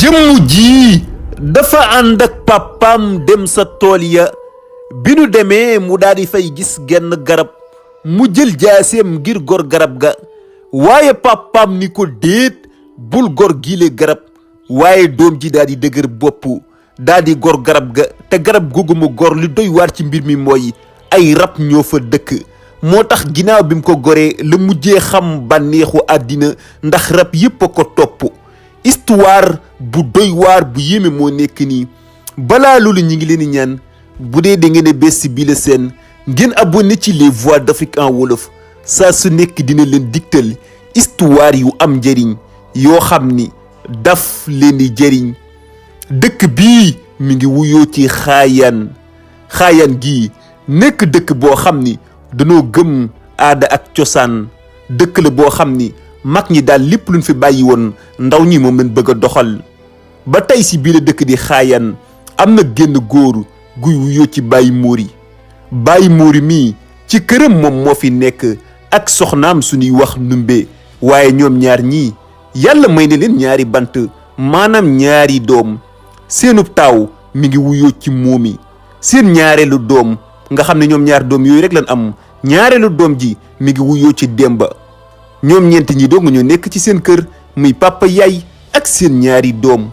jëmm ji dafa ànd ak pàppam dem sa tool ya bi nu demee mu daal di fay gis genn garab mu jël jaaseem ngir gor garab ga waaye pàppam ni ko déet bul gor giile garab waaye doom ji daal di dëgër bopp daal di gor garab ga te garab googu mu gor li doy waar ci mbir mi mooy ay rab ñoo fa dëkk moo tax ginnaaw bi mu ko goree la mujjee xam bànneexu àddina ndax rab yépp a ko topp histoire bu doy waar bu yéeme moo nekk nii balaa loolu ñi ngi leen di ñaan bu dee da ngeen a bés bi la seen ngeen abonné ci les voix d'Afrique en wolof saa su nekk dina leen digtal histoire yu am njëriñ yoo xam ni daf leen di jëriñ dëkk bii mi ngi wuyoo ci xaayaan gii nekk dëkk boo xam ni danoo gëm aada ak cosaan dëkk la boo xam ni mag ñi daal lépp luñ fi bàyyi woon ndaw ñi moom lañ bëgg a doxal ba tey si biir dëkk di xaayaan am na génn góor guy wuyoo ci Baye Mori mii ci këram moom moo fi nekk ak soxnaam suñuy wax numbe waaye ñoom ñaar ñii yàlla may na leen ñaari bant maanaam ñaari doom seenub taaw mi ngi wuyoo ci moomi seen ñaareelu doom nga xam ne ñoom ñaar doom yooyu rek lañ am ñaareelu doom ji mi ngi wuyoo ci Demba ñoom ñeent ñi dong ñoo nekk ci seen kër muy papa yaay ak seen ñaari doom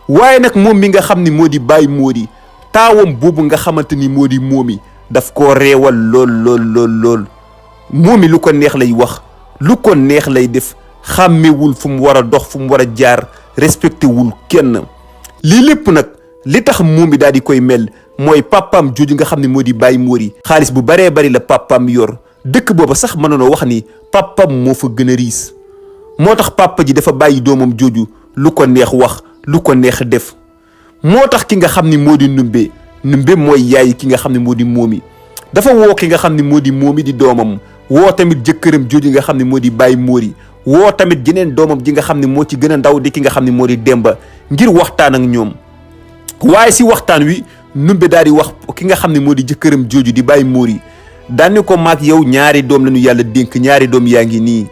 waaye nag moom mi nga xam ne moo di Baye Mori taawam boobu nga xamante ni moo di moomi daf koo reewal lool moomi lu ko neex lay wax lu ko neex lay def xàmmewul fu mu war a dox fu mu war a jaar respecté wul kenn lii lépp nag li tax moomi daal di koy mel mooy papaam jooju nga xam ne moo di Baye Mori xaalis bu baree bari la papaam yor dëkk booba sax mënoonoo wax ni papaam moo fa gën a riis moo tax papa ji dafa bàyyi doomam jooju lu ko neex wax lu ko neex def moo tax ki nga xam ni moo di numbe mooy yaay ki nga xam ne moo di moomi dafa woo ki nga xam ne moo di moomi di doomam woo tamit jëkkëram jooju nga xam ne moo di Baye Mori woo tamit jeneen doomam ji nga xam ne moo ci gën a ndaw di ki nga xam ne moo di Demba ngir waxtaan ak ñoom waaye si waxtaan wi numbe daal di wax ki nga xam ne moo di jëkkëram jooju di Baye Mori daane ko maag yow ñaari doom lañu yàlla dénk ñaari doom yaa ngi nii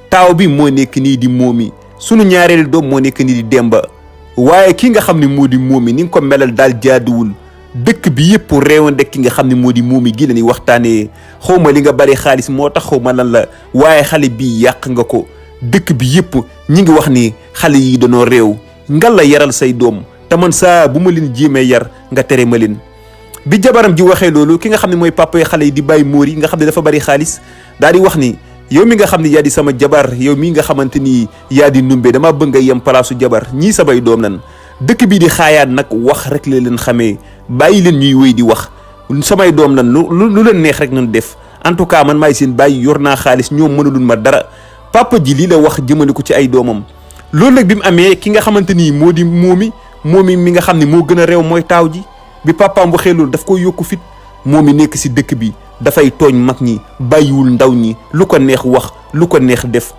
taaw bi moo nekk nii di moomi sunu ñaareelu doom moo nekk nii di Demba waaye ki nga xam ne moo di moomi ni nga ko melal daal jaaduwul dëkk bi yëpp réewande ki nga xam ne moo di moomi gi la ñuy waxtaanee xaw ma li nga bari xaalis moo tax xaw ma lan la waaye xale bii yàq nga ko dëkk bi yëpp ñi ngi wax ni xale yi dañoo réew ngal la yaral say doom te man saa bu ma leen jéemee yar nga tere ma leen bi jabaram ji waxee loolu ki nga xam ne mooy papa yi xale yi di Baye Mori nga xam ne dafa bari xaalis daal di wax ni yow mi nga xam ne yaa di sama jabar yow mi nga xamante ni yaa di numbe dama bëgg nga yem palaasu jabar ñii samay doom nan dëkk bii di xaayaan nag wax rek la leen xamee bàyyi leen ñuy wéy di wax samay doom nan lu leen neex rek nañ def en tout cas man maay seen bàyyi yor naa xaalis ñoom mënulun ma dara papa ji lii la wax jëmale ko ci ay doomam loolu nag bi mu amee ki nga xamante ni moo di moomi mi nga xam ne moo gën a réew mooy taaw ji bi papaam waxee loolu daf koy yokku fit moomi nekk si dëkk bi dafay tooñ mag ñi bàyyiwul ndaw ñi lu ko neex wax lu ko neex def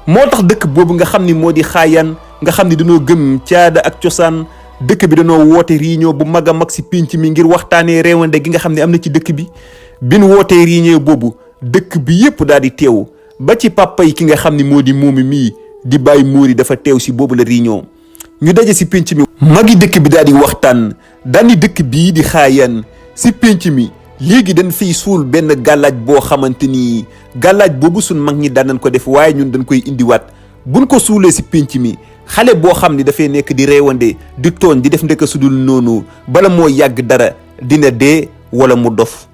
moo tax dëkk boobu nga xam ni moo di xaayaan nga xam ni dañoo gëm caada ak cosaan dëkk bi dañoo woote réunion bu mag a mag si pénc mi ngir waxtaanee réewande gi nga xam ne am na ci dëkk bi bin wootee réunion boobu dëkk bi yépp daal di teew ba ci papa yi ki nga xam ni moo di moomi mii di Baye Mori dafa teew si boobu la réunion ñu daje si pénc mi magi dëkk bi daal di waxtaan daani dëkk bii di xaayaan si pénc mi léegi dañ fiy suul benn gàllaaj boo xamante ni gàllaaj boobu suñ mag ñi daan nañ ko def waaye ñun dañ koy indiwaat buñ ko suulee si pénc mi xale boo xam ni dafay nekk di reewande di tooñ di def ndeka sudul noonu bala moo yàgg dara dina dee wala mu dof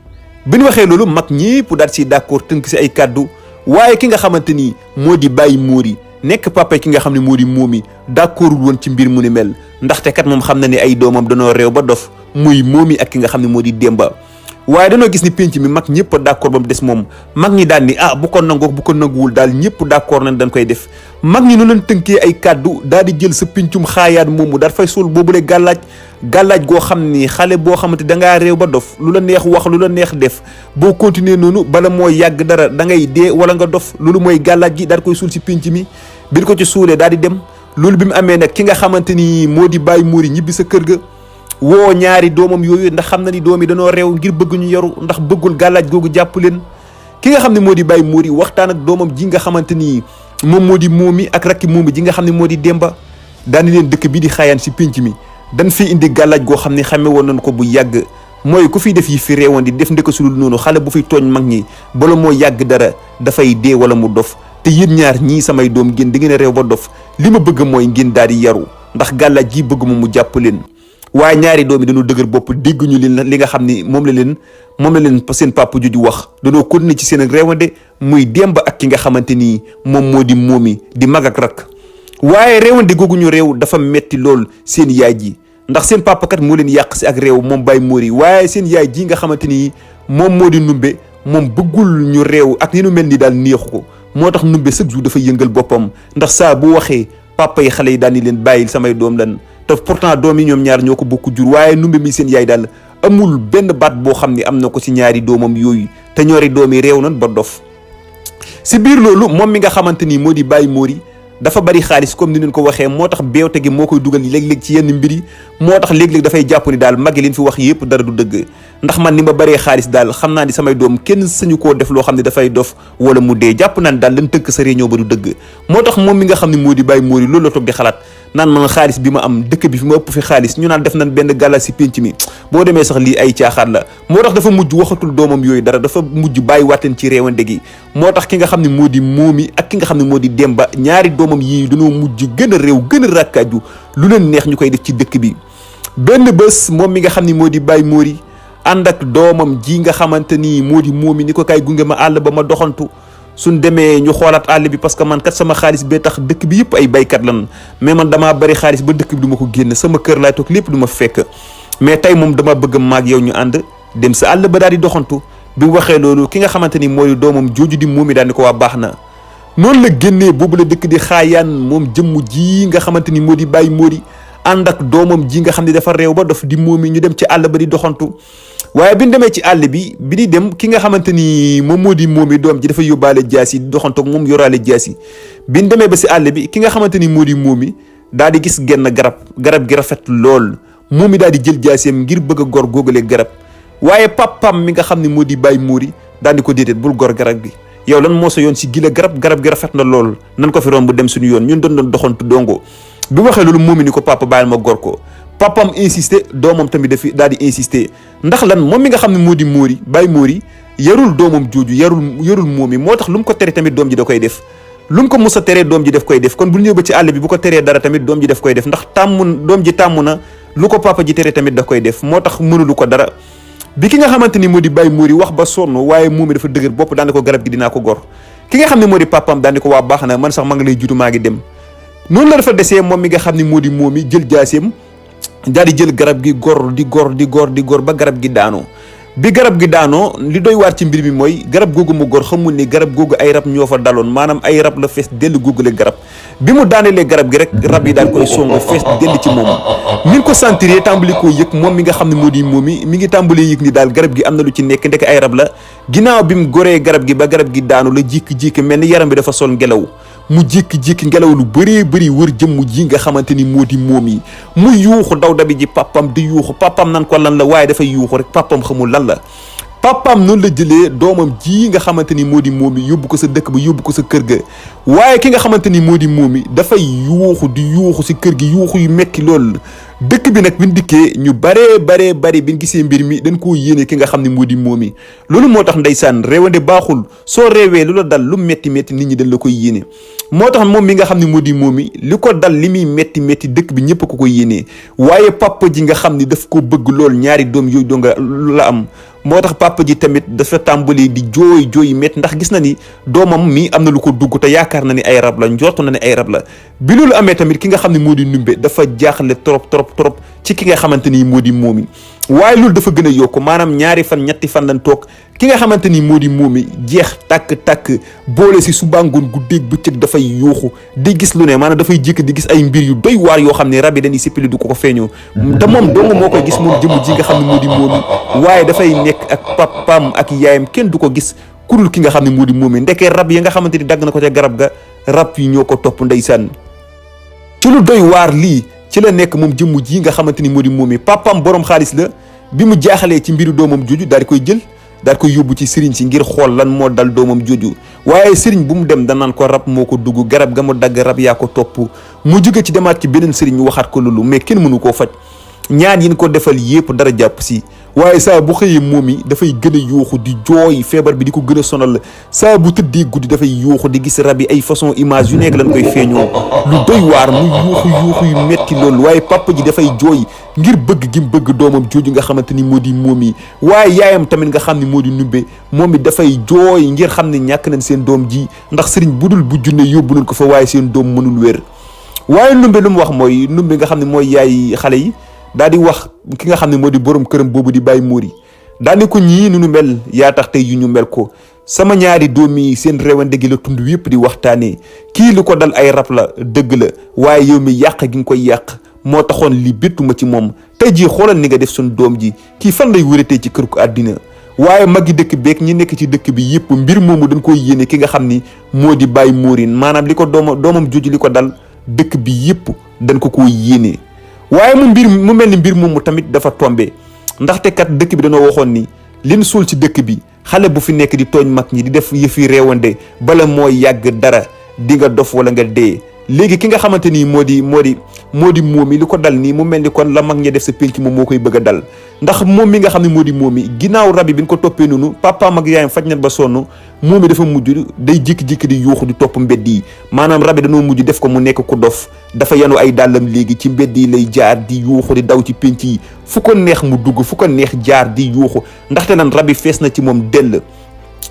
bi ñu waxee loolu mag ñépp daal si d'accord tënk si ay kàddu waaye ki nga xamante ni moo di Baye Mori nekk papa ki nga xam ne moo di moomi d'accordul woon ci mbir mu ni mel ndaxte kat moom xam na ni ay doomam danoo réew ba dof muy moomi ak ki nga xam ne moo di Demba waaye dañoo gis ni pénc mi mag ñëpp d'accord ba mu des moom mag ñi daan ni bu ko nangoo bu ko nanguwul daal ñëpp d'accord nañ dañ koy def mag ñi nu leen tënkee ay kàddu daal di jël sa péncum xaayaan moomu daal fay suul boobule gàllaaj goo xam ni xale boo xamante dangaa réew ba dof lu la neex wax lu la neex def boo continuer noonu bala moo yàgg dara da ngay dee wala nga dof loolu mooy gàllaaj gi daal koy suul si pénc mi bi ko ci suulee daal di dem loolu bi mu amee nag ki nga xamante ni moo di Baye Mori ñibbi sa kër ga woo ñaari doomam yooyu ndax xam na ni doom yi dañoo réew ngir bëgg ñu yaru ndax bëggul gàllaaj googu jàpp leen ki nga xam ne moo di Baye Mori waxtaan ak doomam ji nga xamante ni moom moo di moomi ak rakki moomi ji nga xam ne moo di Demba daani leen dëkk bi di xaayaan si pénc mi dañ fi indi gàllaaj goo xam ne xame woon nañ ko bu yàgg mooy ku fiy def yi fi réewoon di def ndeka sulul noonu xale bu fiy tooñ mag ñi bala moo yàgg dara dafay dee wala mu dof te yéen ñaar ñii samay doom ngeen di ngeen a réew ba dof li ma bëgg mooy ngeen daal di yaru ndax gàllaaj ji bëgg mu jàpp leen waaye ñaari doom yi dañoo dëgër bopp dégg ñu li nga xam ni moom la leen seen papa juju wax dañoo continuer ci seen réewande muy Demba ak ki nga xamante ni moom moo di Momy di mag ak rak waaye réewande googu ñu réew dafa metti lool seen yaay ji ndax seen papa kat moo leen yàq si ak réew moom Baye Mori waaye seen yaay ji nga xamante ni moom moo di Numbe moom bëggul ñu réew ak ni nu mel ni daal neexu ko moo tax Numbe chaque jour dafa yëngal boppam ndax saa bu waxee papa yi xale yi daal ni leen bàyyil samay doom lan te pourtant doom yi ñoom ñaar ñoo ko bokk jur waaye Numbe mi seen yaay daal amul benn baat boo xam ne am na ko si ñaari doomam yooyu te ñoori doom yi réew nan ba dof si biir loolu moom mi nga xamante ni moo di Baye Mori dafa bari xaalis comme ni leen ko waxee moo tax beewte gi moo koy dugal léeg-léeg ci yenn mbir yi moo tax léeg-léeg dafay jàpp ni daal mag yi liñ fi wax yëpp dara du dëgg ndax man ni ma baree xaalis daal xam naa ni samay doom kenn sañu koo def loo xam ne dafay dof wala mu dee jàpp naa ni daal lan tënk sa réunion ba du dëgg moo tax moom mi nga xam ne moo di Baye Mori loolu la toog di xalaat naan man xaalis bi ma am dëkk bi fi ma ëpp fi xaalis ñu naan def nañ benn gàlla si pénc mi boo demee sax lii ay caaxaan la moo tax dafa mujj waxatul doomam yooyu dara dafa mujj bàyyi waateen ci réewande gi moo tax ki nga xam ne moo di Momy ak ki nga xam ne moo di Demba ñaari doomam yii dañoo mujj gën a réew gën a rakkaaju lu leen neex ñu koy def ci dëkk bi benn bés moom mi nga xam ne moo di Baye Mori ànd ak doomam ji nga xamante ni moo di Momy ni ko kay gunge ma àll ba ma doxantu suñ demee ñu xoolaat àll bi parce que man kat sama xaalis bee tax dëkk bi yëpp ay baykat lan mais man damaa bari xaalis ba dëkk bi du ma ko génn sama kër laay toog lépp du ma fekk mais tey moom dama bëgg maag yow ñu ànd dem sa àll ba daal di doxantu bi mu waxee loolu ki nga xamante ni moo di doomam jooju di Momy daal di ko waa baax na noonu la génnee boobu la dëkk di xaayaan moom jëmm ji nga xamante ni moo di Baye Mori ànd ak doomam ji nga xam ne dafa réew ba dof di Momy ñu dem ci àll ba di doxantu waaye bi ñu demee ci àll bi di dem ki nga xamante ni moom moo di Momy doom ji dafa yóbbaale jaas yi di doxantoog moom yoraale jaas yi bi ñu demee ba si àll bi ki nga xamante ni moo di Momy daal di gis genn garab gi rafet lool Momy daal di jël jaaseem ngir bëgg a gor góogale garab waaye papam mi nga xam ne moo di Baye Mori daal di ko déedéet bul gor garab gi yow lan moo sa yoon si gila garab gi rafet na lool nan ko fi romb dem suñu yoon ñun doon doxantu dongo bi waxee loolu Momy ni ko papa bàyyil ma gor ko papam insisté doomam tamit dafi daal di insisté ndax lan moom mi nga xam ne moo di Baye Mori yarul doomam jooju yarul Momy moo tax lu mu ko tere tamit doom ji da koy def lu mu ko mus a teree doom ji def koy def kon bu ñëw ba ci àll bi bu ko teree dara tamit doom ji def koy def ndax doom ji tàmm na lu ko papa ji tere tamit da koy def moo tax mënulu ko dara bi ki nga xamante ni moo di Baye Mori wax ba sonn waaye Momy dafa dëgër bopp daane ko garab gi dinaa ko gor ki nga xam ne moo di papam daane ko waa baax na man sax ma nga lay jutu maa ngi dem noonu la dafa desee moom mi nga xam ne moo di Momy jël jaaseem daal di jël garab gi gor di gor ba garab gi daanoo bi garab gi daanoo li doy waar ci mbir mi mooy garab googu mu gor xamul ni garab googu ay rab ñoo fa daloon maanaam ay rab la fees dell googule garab bi mu daanelee garab gi rek rab yi daal koy songo fees dell ci moom mi ngi ko sentir tàmbali koo yëg moom mi nga xam ne moo di Momy mi ngi tàmbalee yëg ni daal garab gi am na lu ci nekk ndek ay rab la ginnaaw bi mu goree garab gi ba garab gi daanu la jékki-jékki mel ni yaram bi dafa sol ngelaw mu jékki-jékki ngelaw lu bëree bëri wër jëmm ji nga xamante ni moo di Momy mu yuuxu daw dabi ji papam di yuuxu papam nan ko lan la waaye dafay yuuxu rek papam xamul lan la papam noonu la jëlee doomam ji nga xamante ni moo di Momy yóbbu ko sa dëkk ba yóbbu ko sa kër ga waaye ki nga xamante ni moo di Momy dafay yuuxu di yuuxu si kër gi yuuxu yu metti lool dëkk bi nag bi ñu dikkee ñu baree bari bi ñu gisee mbir mi dañ koo yéene ki nga xam ne moo di Momy loolu moo tax ndeysaan réewande baaxul soo réewee lu la dal lu metti nit ñi dañ la koy yéene moo tax moom mi nga xam ne moo di Momy li ko dal li muy metti dëkk bi ñëpp ko koy yéenee waaye papa ji nga xam ni daf ko bëgg lool ñaari doom yooyu doo nga la am moo tax papa ji tamit dafa tàmbali di jooy metti ndax gis na ni doomam mi am na lu ko dugg te yaakaar na ni ay rab la njortu na ni ay rab la bi loolu amee tamit ki nga xam ne moo di Numbe dafa jaaxle trop ci ki nga xamante ni moo di Momy waaye loolu dafa gën a yokk maanaam ñaari fan ñetti fan lañ toog ki nga xamante ni moo di Momy jeex tàkk boole si suba ngoon guddeeg bëccëg dafay yuuxu di gis lu ne maanaam dafay jékki di gis ay mbir yu doy waar yoo xam ne rab yi dañuy sippili du ko feeñoo te moom dong moo koy gis moom jëmm ji nga xam ne moo di Momy waaye dafay nekk ak papam ak yaayam kenn du ko gis kurul ki nga xam ne moo di Momy ndekee rab yi nga xamante ni dagg na ko ca garab ga rab yi ñoo ko topp ndeysaan ci lu doy waar lii ci la nekk moom jëmm ji nga xamante ni moo di Momy papam borom xaalis la bi mu jaaxalee ci mbiru doomam jooju daal di koy jël daal koy yóbbu ci sëriñ si ngir xool lan moo dal doomam jooju waaye sëriñ bu mu dem danaan ko rab moo ko dugg garab ga mu dagg rab yaa ko topp mu jóge ci demaat ci beneen sëriñ ñu waxaat ko loolu mais kenn mënu koo faj ñaan yi ñu ko defal yépp dara jàpp si waaye saa bu xëyee moom yi dafay gën a yuuxu di jooy feebar bi di ko gën a sonal saa bu tëddee guddi dafay yuuxu di gis rab yi ay façon image yu nekk lañ koy feeñoo lu doy waar mu yuuxu yu metti loolu waaye papa ji dafay jooy ngir bëgg gi mu bëgg doomam jooju nga xamante ni moo di moom yi waaye yaayam tamit nga xam ne moo di nubbe moom it dafay jooy ngir xam ne ñàkk nañ seen doom ji ndax sëriñ budul bu junne yóbbu nañ ko fa waaye seen doom mënul wér waaye numbe lu mu wax mooy numbe nga xam ne mooy yaay xale yi daal di wax ki nga xam ne moo di borom këram boobu di bàyyi móori daal di ko ñii nu ñu mel yaa tax tey yu ñu mel ko sama ñaari doom yi seen réewande gi la tund yëpp di waxtaanee kii lu ko dal ay rab la dëgg la waaye yow mi yàq gi nga koy yàq moo taxoon li béttuma ci moom tey jii xoolal ni nga def suñ doom ji kii fan lay wératee ci kër ko àddina waaye magi dëkk beeg ñi nekk ci dëkk bi yëpp mbir moomu dañ koy yéene ki nga xam ni moo di bàyyi móorin maanaam li ko doomam jooju li ko dal dëkk bi yëpp dañ ko yéene waaye mu mel ni mbir moomu tamit dafa tombé ndaxte kat dëkk bi dañoo waxoon ni liñ suul ci dëkk bi xale bu fi nekk di tooñ mag ñi di def yëfi réewande bala mooy yàgg dara di nga dof wala nga dee léegi ki nga xamante ni moo di moom mi li ko dal nii mu mel ni kon la mag ñi def sa pénc moom moo koy bëgg a dal ndax moom mi nga xam ne moo di moom mi ginnaaw rab yi bi ñu ko toppee noonu papaam ak yaayam faj nañ ba sonn moom mi dafa mujj day jékki-jékki di yuuxu di topp mbedd yi maanaam rab yi dañoo mujj def ko mu nekk ku dof dafa yanu ay dàllam léegi ci mbedd yi lay jaar di yuuxu di daw ci pénc yi fu ko neex mu dugg fu ko neex jaar di yuuxu ndaxte lan rab yi fees na ci moom dell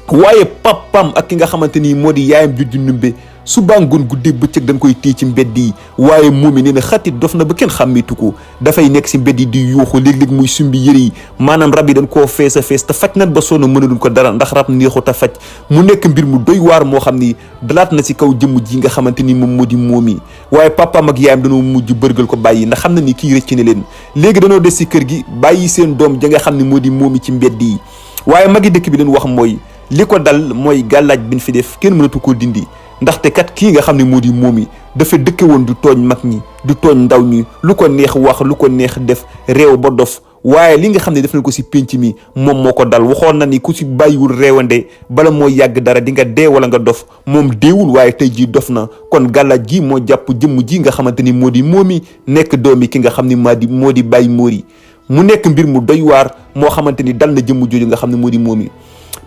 waaye papam ak ki nga xamante ni moo di yaayam jujju numbe suba ngoon guddi bëccëg dañ koy téye ci mbedd yi waaye moom mi nee na xatit dof na ba kenn xàmmeetu ko dafay nekk si mbedd yi di yuuxu léeg-léeg muy sumbi yëre yi maanaam rab yi dañ koo fees a fees te faj nañ ba sonn mënaluñ ko dara ndax rab neexut a faj mu nekk mbir mu doy waar moo xam ni dalaat na si kaw jëmm ji nga xamante ni moom moo di moom yi waaye papaam ak yaayam dañoo mujj bërgal ko bàyyi ndax xam na ni kii rëcc na leen léegi dañoo des si kër gi bàyyi seen doom ja nga xam ne moo di moom yi ci mbedd yi waaye magi dëkk bi leen wax mooy li ko dal mooy gàllaaj bi ñu fi def kenn mënatu koo dindi ndaxte kat kii nga xam ne moo di moom yi dafa dëkke woon du tooñ mag ñi du tooñ ndaw ñi lu ko neex wax lu ko neex def réew ba dof waaye li nga xam ne def na ko si pénc mi moom moo ko dal waxoon na ni ku si bàyyiwul réewande bala moo yàgg dara di nga dee wala nga dof moom deewul waaye tey jii dof na kon gàllaaj gi moo jàpp jëmm ji nga xamante ni moo di moom yi nekk doomi ki nga xam ne moo di bàyyi móori mu nekk mbir mu doy waar moo xamante ni dal na jëmm jooju nga xam ne moo di moom yi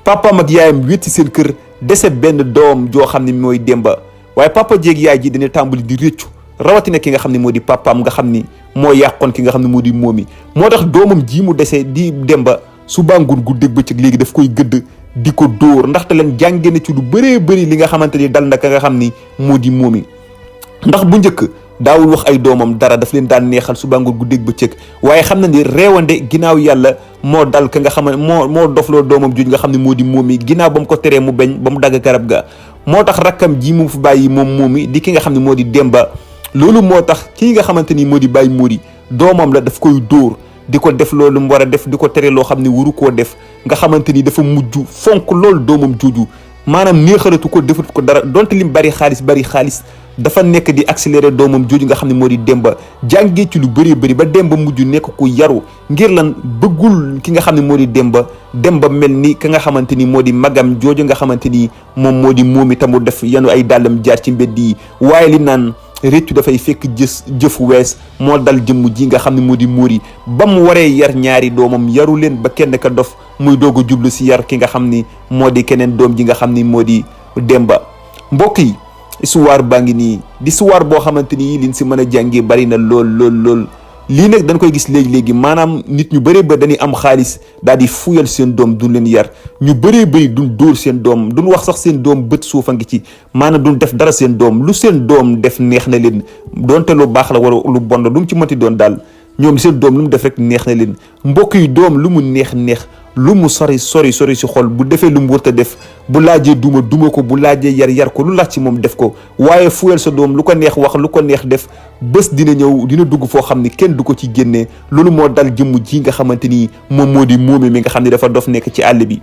papaam ak yaayam wét ci seen kër dese benn doom joo xam ne mooy Demba waaye papa jéeg yaay ji dina tàmbali di réccu rawatina ki nga xam ne moo di papaam nga xam ni moo yàqoon ki nga xam ne moo di moomi moo tax doomam ji mu dese di Demba suba ngoon guddeeg bëccëg léegi daf koy gëdd di ko dóor ndaxte leen jànge na ci lu bëree bëri li nga xamante ni dal na ka nga xam ni moo di moomi ndax bu njëkk daawul wax ay doomam dara daf leen daan neexal suba ngoon guddeeg bëccëg waaye xam na ni réewande ginnaaw yàlla moo dal ka nga xam ne moo dofloo doomam juj nga xam ne moo di moom yi ginnaaw ba mu ko teree mu beñ ba mu dagg garab ga moo tax rakkam ji mu fi bàyyi moom yi di ki nga xam ne moo di Demba loolu moo tax kii nga xamante ni moo di bàyyi móori doomam la daf koy dóor di ko def loolu mu war a def di ko tere loo xam ne waru koo def nga xamante ni dafa mujj fonk loolu doomam jooju maanaam neexalatu ko defatu ko dara donte lim bari xaalis dafa nekk di accélérer doomam jooju nga xam ne moo di Demba jàngee ci lu bëree bëri ba Demba mujj nekk ku yaru ngir lan bëggul ki nga xam ne moo di Demba mel ni ka nga xamante ni moo di magam jooju nga xamante ni moom moo di moomi tamu def yanu ay dàllam jaar ci mbedd yi waaye li naan réccu dafay fekk jëfu wees moo dal jëmm ji nga xam ne moo di móori ba mu waree yar ñaari doomam yaru leen ba kenn ka dof muy doog a jublu si yar ki nga xam ni moo di keneen doom ji nga xam ni moo di Demba mbokk yi histoire baa ngi nii di histoire boo xamante ni liñ si mën a jàngee bari na lool lii nag dañ koy gis léegi maanaam nit ñu bëree ba dañuy am xaalis daal di fuyal seen doom duñ leen yar ñu bëree bëri duñ dóor seen doom duñ wax sax seen doom bët suufa ngi ci maanaam duñ def dara seen doom lu seen doom def neex na leen doonte lu baax la wala lu bon la lu mu ci mënti doon daal ñoom seen doom lu mu def rek neex na leen mbokk yi doom lu mu neex lu mu sori si xol bu defee lu mu wërta def bu laajee duma ko bu laajee yar ko lu laaj ci moom def ko waaye fuyal sa doom lu ko neex wax lu ko neex def bés dina ñëw dina dugg foo xam ni kenn du ko ci génnee loolu moo dal jëmm ji nga xamante ni moom moo di moome mi nga xam ne dafa dof nekk ci àll bi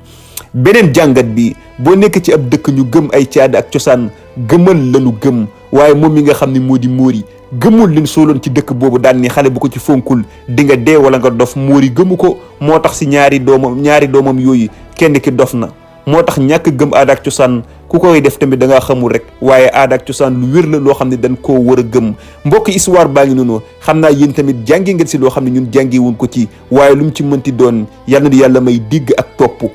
beneen jàngat bi boo nekk ci ab dëkk ñu gëm ay caada ak cosaan gëmal lañu gëm waaye moom mi nga xam ne moo di móori gëmul leen sooloon ci dëkk boobu daan ni xale bu ko ci fonkul di nga dee wala nga dof móori gëmu ko moo tax si ñaari doomam yooyu kenn ki dof na. moo tax ñàkk gëm aada ak cosaan ku koy def tamit da ngaa xamul rek waaye aada ak cosaan lu wér la loo xam ne dañ koo war a gëm mbokk histoire baa ngi noonu xam naa yéen tamit jàngi ngeen si loo xam ne ñun jàngi wuñ ko ci waaye lu mu ci mënti doon yal na yàlla may digg ak topp.